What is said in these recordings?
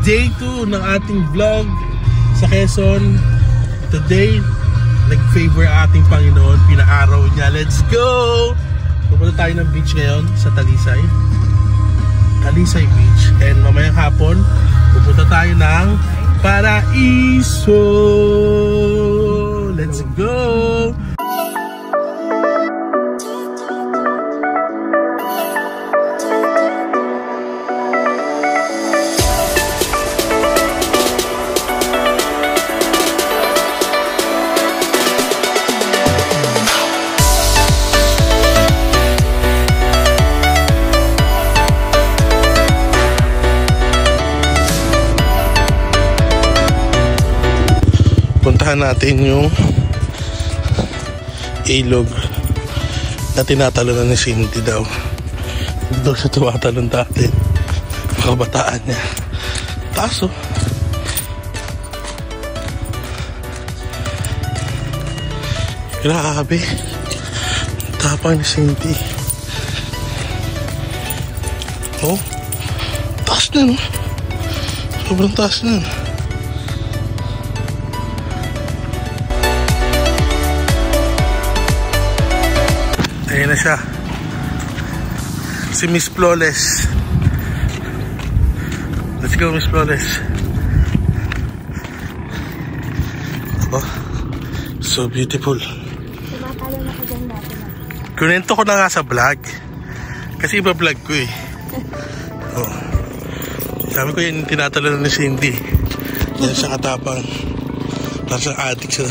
day 2 ng ating vlog sa Quezon. Today, nag-favor ating Panginoon, pinaaraw niya. Let's go! Pupunta tayo ng beach ngayon sa Talisay Beach. And mamayang hapon, pupunta tayo ng Paraiso. Let's go! Puntahan natin yung ilog na tinatalunan ni Cindy daw. Doon siya tumatalon dati. Kabataan niya. Taso. Grabe. Tapang ni Cindy. Oh. Taas na, no? Sobrang taas na. Ayan na siya. Si Miss Flawless. Let's go, Miss Flawless. Oh, so beautiful. Tumatalo na ko dyan natin. Kunento ko na nga sa vlog. Kasi iba vlog ko eh. Oh. Sabi ko yun, tinatalo na ni Cindy. Yan siya katapang. Parang siyang addict siya.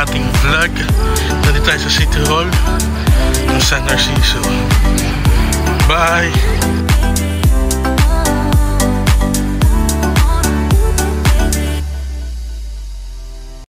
Ating vlog. Nandito tayo sa City Hall ng San Narciso. Bye!